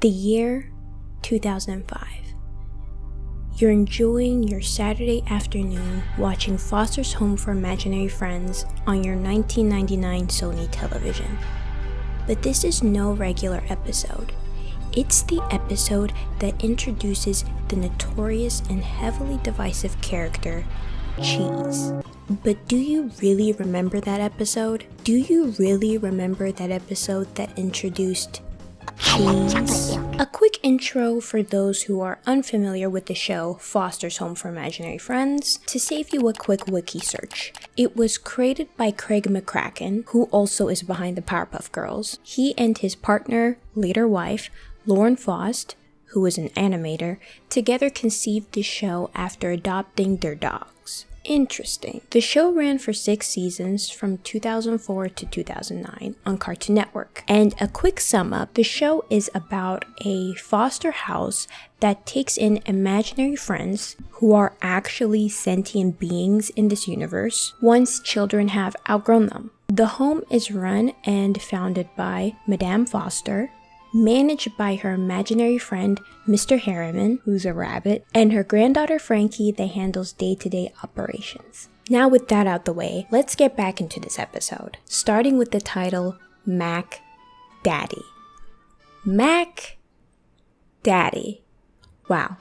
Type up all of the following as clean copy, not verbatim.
The year 2005. You're enjoying your Saturday afternoon watching Foster's Home for Imaginary Friends on your 1999 Sony television. But this is no regular episode. It's the episode that introduces the notorious and heavily divisive character, Cheese. But do you really remember that episode? Do you really remember that episode that introduced Cheese? A quick intro for those who are unfamiliar with the show Foster's Home for Imaginary Friends, to save you a quick wiki search. It was created by Craig McCracken, who also is behind the Powerpuff Girls. He and his partner, later wife, Lauren Faust, who was an animator, together conceived the show after adopting their dogs. Interesting. The show ran for 6 seasons from 2004 to 2009 on Cartoon Network. And a quick sum up, the show is about a foster house that takes in imaginary friends who are actually sentient beings in this universe once children have outgrown them. The home is run and founded by Madame Foster, managed by her imaginary friend, Mr. Harriman, who's a rabbit, and her granddaughter Frankie that handles day-to-day operations. Now with that out the way, let's get back into this episode, starting with the title, Mac Daddy. Mac Daddy. Wow.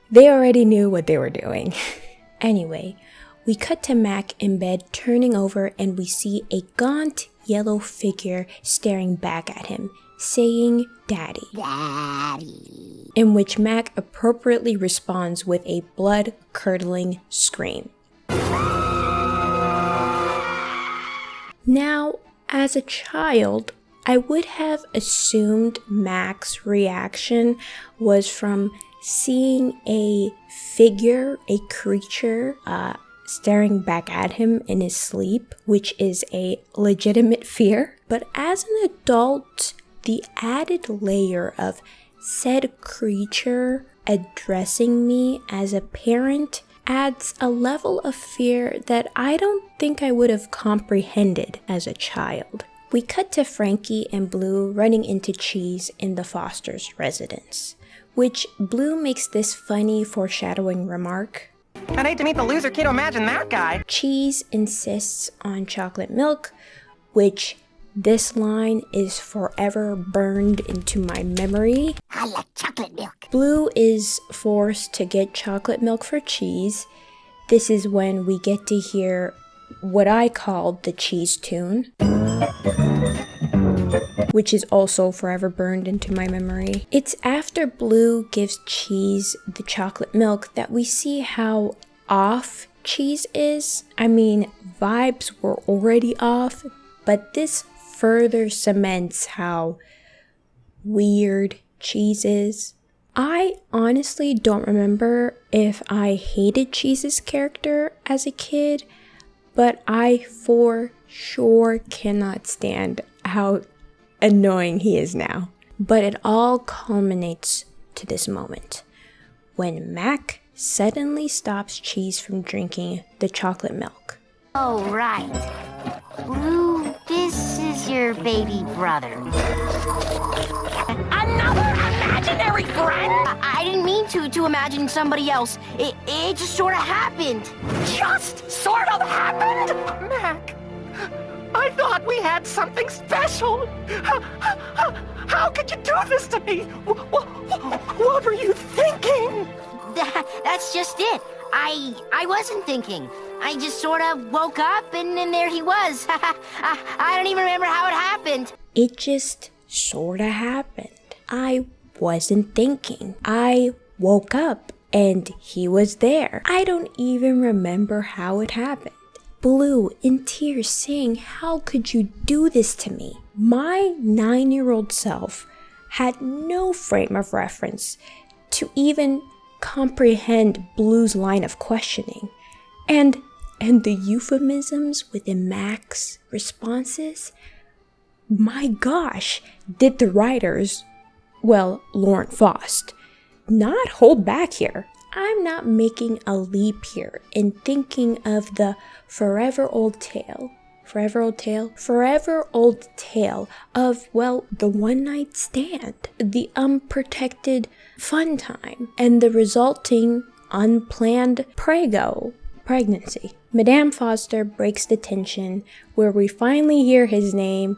They already knew what they were doing. Anyway, we cut to Mac in bed turning over and we see a gaunt yellow figure staring back at him, saying, Daddy. Daddy. In which Mac appropriately responds with a blood-curdling scream. Now, as a child, I would have assumed Mac's reaction was from seeing a figure, a creature, staring back at him in his sleep, which is a legitimate fear. But as an adult, the added layer of said creature addressing me as a parent adds a level of fear that I don't think I would have comprehended as a child. We cut to Frankie and Blue running into Cheese in the Foster's residence, which Blue makes this funny foreshadowing remark. I'd hate to meet the loser kid who imagined that guy. Cheese insists on chocolate milk, which this line is forever burned into my memory. I like chocolate milk. Blue is forced to get chocolate milk for Cheese. This is when we get to hear what I called the Cheese tune, which is also forever burned into my memory. It's after Blue gives Cheese the chocolate milk that we see how off Cheese is. I mean, vibes were already off, but this further cements how weird Cheese is. I honestly don't remember if I hated Cheese's character as a kid, but I for sure cannot stand how annoying he is now. But it all culminates to this moment, when Mac suddenly stops Cheese from drinking the chocolate milk. Oh, right. Blue, this is your baby brother. Another imaginary friend? I didn't mean to imagine somebody else. It just sort of happened. Just sort of happened? Mac, I thought we had something special. How could you do this to me? What were you thinking? That's just it. I wasn't thinking. I just sort of woke up and then there he was. I don't even remember how it happened. It just sort of happened. I wasn't thinking. I woke up and he was there. I don't even remember how it happened. Blue in tears saying, how could you do this to me? My 9-year-old self had no frame of reference to even comprehend Blue's line of questioning. And the euphemisms within Mac's responses? My gosh, did the writers, well, Lauren Faust, not hold back here? I'm not making a leap here in thinking of the forever old tale Forever old tale of, well, the one night stand, the unprotected fun time, and the resulting unplanned pregnancy. Madame Foster breaks the tension where we finally hear his name,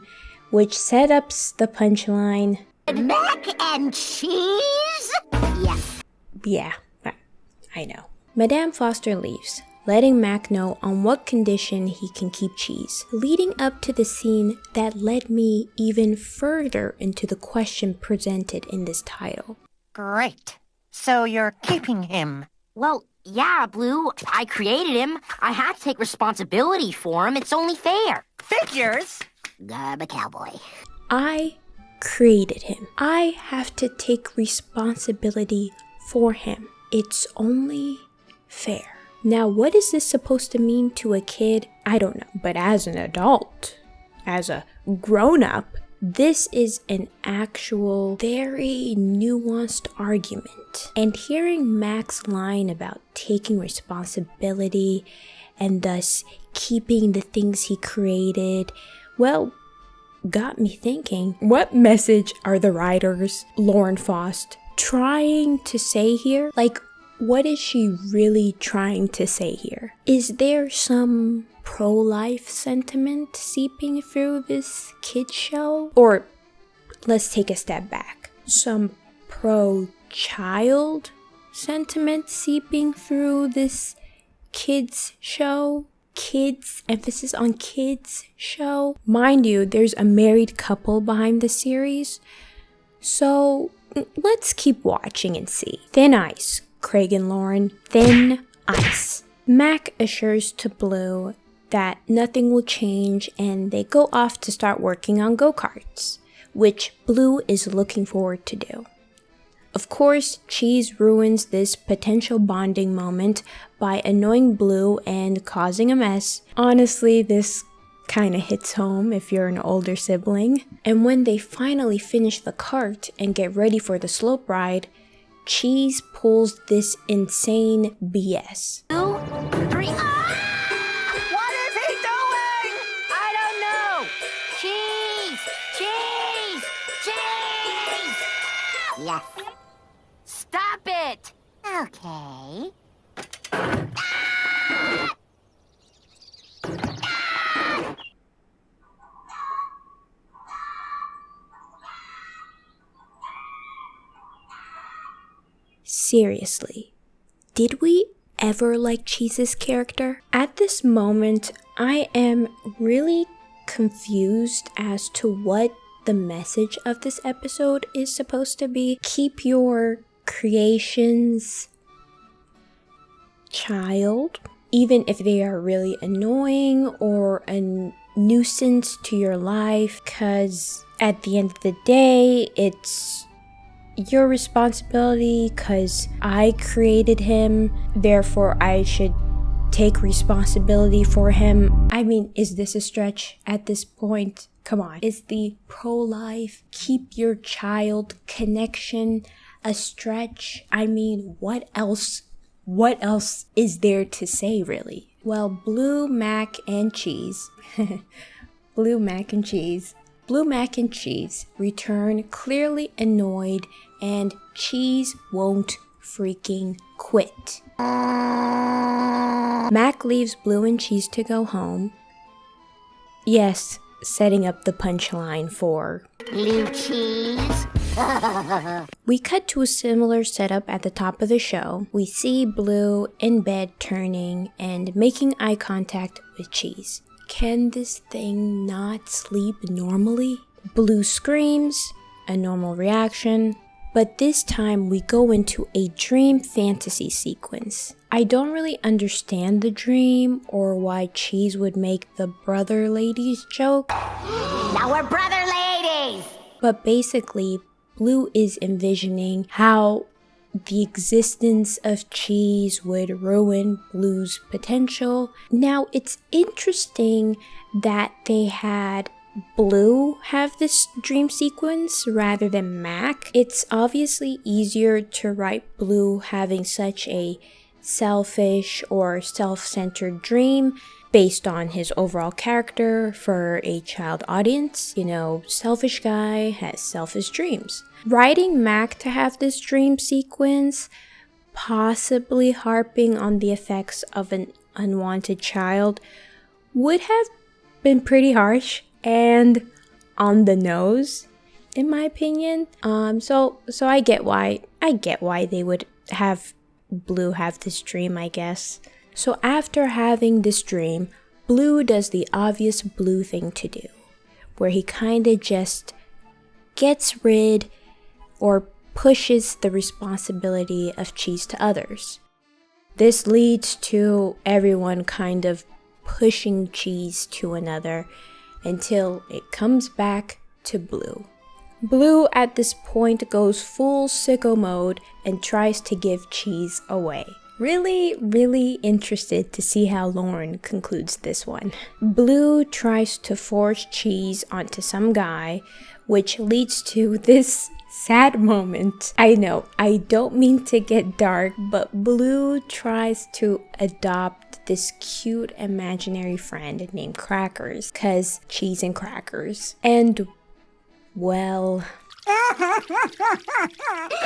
which set up the punchline. Mac and cheese? Yes. Yeah, I know. Madame Foster leaves, letting Mac know on what condition he can keep cheese, leading up to the scene that led me even further into the question presented in this title. Great. So you're keeping him. Well, yeah, Blue. I created him. I had to take responsibility for him. It's only fair. Figures. I'm a cowboy. I created him. I have to take responsibility for him. It's only fair. Now, what is this supposed to mean to a kid? I don't know. But as an adult, as a grown-up, this is an actual, very nuanced argument. And hearing Mac's line about taking responsibility and thus keeping the things he created, well, got me thinking, what message are the writers, Lauren Faust, trying to say here? Like, what is she really trying to say here? Is there some pro-life sentiment seeping through this kid's show? Or let's take a step back. Some pro-child sentiment seeping through this kids show? Kids, emphasis on kids show. Mind you, there's a married couple behind the series. So let's keep watching and see. Thin ice. Craig and Lauren, thin ice. Mac assures to Blue that nothing will change and they go off to start working on go-karts, which Blue is looking forward to do. Of course, Cheese ruins this potential bonding moment by annoying Blue and causing a mess. Honestly, this kind of hits home if you're an older sibling. And when they finally finish the kart and get ready for the slope ride, Cheese pulls this insane BS. 2, 3. What is he doing? I don't know. Cheese! Cheese! Cheese! Yes. Stop it! Okay. Seriously, did we ever like Cheese's character? At this moment, I am really confused as to what the message of this episode is supposed to be. Keep your creations child, even if they are really annoying or a nuisance to your life, because at the end of the day, it's your responsibility because I created him, therefore I should take responsibility for him. I mean, is this a stretch at this point? Come on. Is the pro-life, keep your child connection a stretch? I mean, what else is there to say, really? Well, Blue, Mac, and Cheese Blue, Mac, and Cheese return clearly annoyed, and Cheese won't freaking quit. Mac leaves Blue and Cheese to go home. Yes, setting up the punchline for Blue cheese. We cut to a similar setup at the top of the show. We see Blue in bed turning and making eye contact with Cheese. Can this thing not sleep normally? Blue screams, a normal reaction, but this time we go into a dream fantasy sequence. I don't really understand the dream or why Cheese would make the brother ladies joke. Now we're brother ladies! But basically, Blue is envisioning how the existence of Cheese would ruin Blue's potential. Now, it's interesting that they had Blue have this dream sequence rather than Mac. It's obviously easier to write Blue having such a selfish or self-centered dream based on his overall character for a child audience. You know, selfish guy has selfish dreams. Writing Mac to have this dream sequence, possibly harping on the effects of an unwanted child, would have been pretty harsh and on the nose, in my opinion. So I get why they would have Blue have this dream, I guess. So after having this dream, Blue does the obvious Blue thing to do, where he kinda just gets rid or pushes the responsibility of Cheese to others. This leads to everyone kind of pushing Cheese to another until it comes back to Blue. Blue at this point goes full sicko mode and tries to give Cheese away. Really interested to see how Lauren concludes this one. Blue tries to force Cheese onto some guy, which leads to this sad moment. I know, I don't mean to get dark, but Blue tries to adopt this cute imaginary friend named Crackers, 'cause Cheese and Crackers. And well, I'm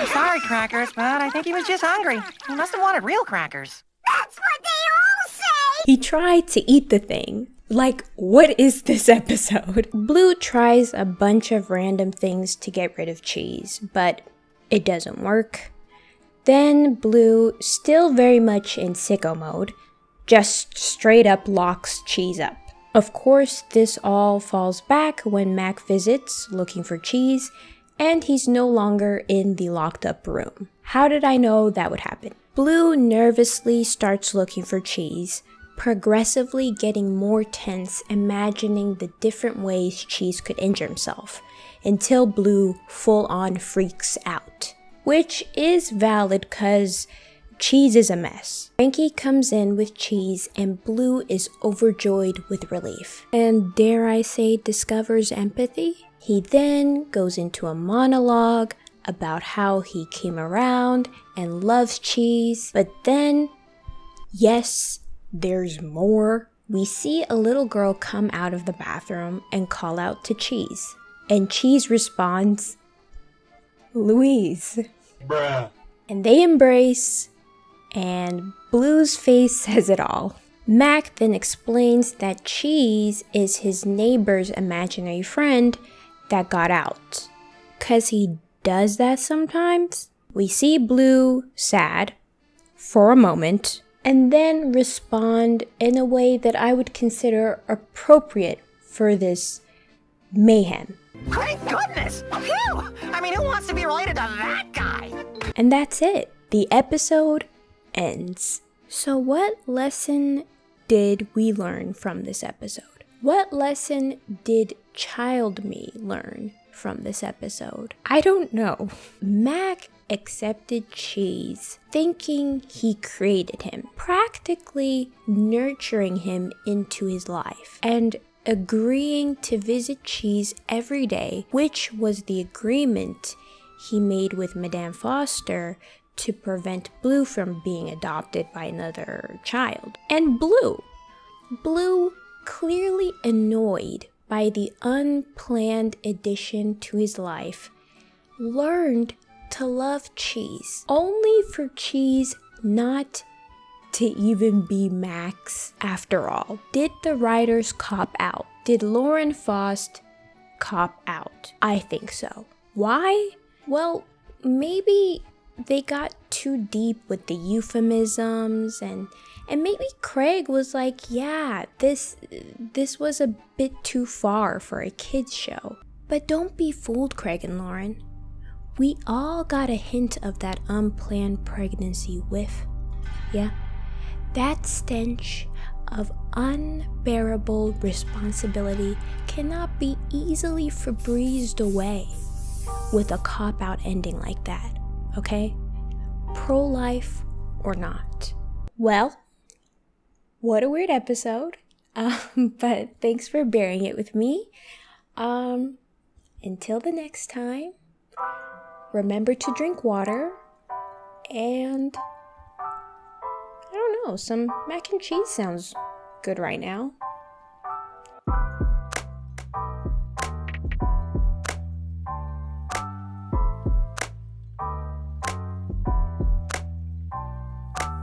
sorry, Crackers, but I think he was just hungry. He must have wanted real crackers. That's what they all say! he tried to eat the thing. Like, what is this episode? Blue tries a bunch of random things to get rid of Cheese, but it doesn't work. Then Blue, still very much in sicko mode, just straight up locks Cheese up. Of course, this all falls back when Mac visits looking for Cheese, and he's no longer in the locked up room. How did I know that would happen? Blue nervously starts looking for Cheese, progressively getting more tense, imagining the different ways Cheese could injure himself, until Blue full on freaks out. Which is valid cause Cheese is a mess. Frankie comes in with Cheese and Blue is overjoyed with relief. And dare I say discovers empathy? He then goes into a monologue about how he came around and loves Cheese. But then, yes, there's more. We see a little girl come out of the bathroom and call out to Cheese. And Cheese responds, "Louise." Bruh. And they embrace, and Blue's face says it all. Mac then explains that Cheese is his neighbor's imaginary friend that got out. 'Cause he does that sometimes. We see Blue sad for a moment, and then respond in a way that I would consider appropriate for this mayhem. Thank goodness! Phew! I mean, who wants to be related to that guy? And that's it. The episode ends. So what lesson did we learn from this episode? What lesson did child me learn from this episode? I don't know. Mac accepted Cheese, thinking he created him, practically nurturing him into his life, and agreeing to visit Cheese every day, which was the agreement he made with Madame Foster to prevent Blue from being adopted by another child. And Blue, clearly annoyed by the unplanned addition to his life, learned to love Cheese, only for Cheese not to even be Max after all. Did the writers cop out? Did Lauren Faust cop out? I think so. Why? Well, maybe they got too deep with the euphemisms, and maybe Craig was like, yeah, this was a bit too far for a kids show. But don't be fooled, Craig and Lauren. We all got a hint of that unplanned pregnancy whiff. Yeah, that stench of unbearable responsibility cannot be easily Febrezed away with a cop-out ending like that, okay? Pro-life or not. Well, what a weird episode. But thanks for bearing it with me. Until the next time, remember to drink water, and I don't know, some mac and cheese sounds good right now?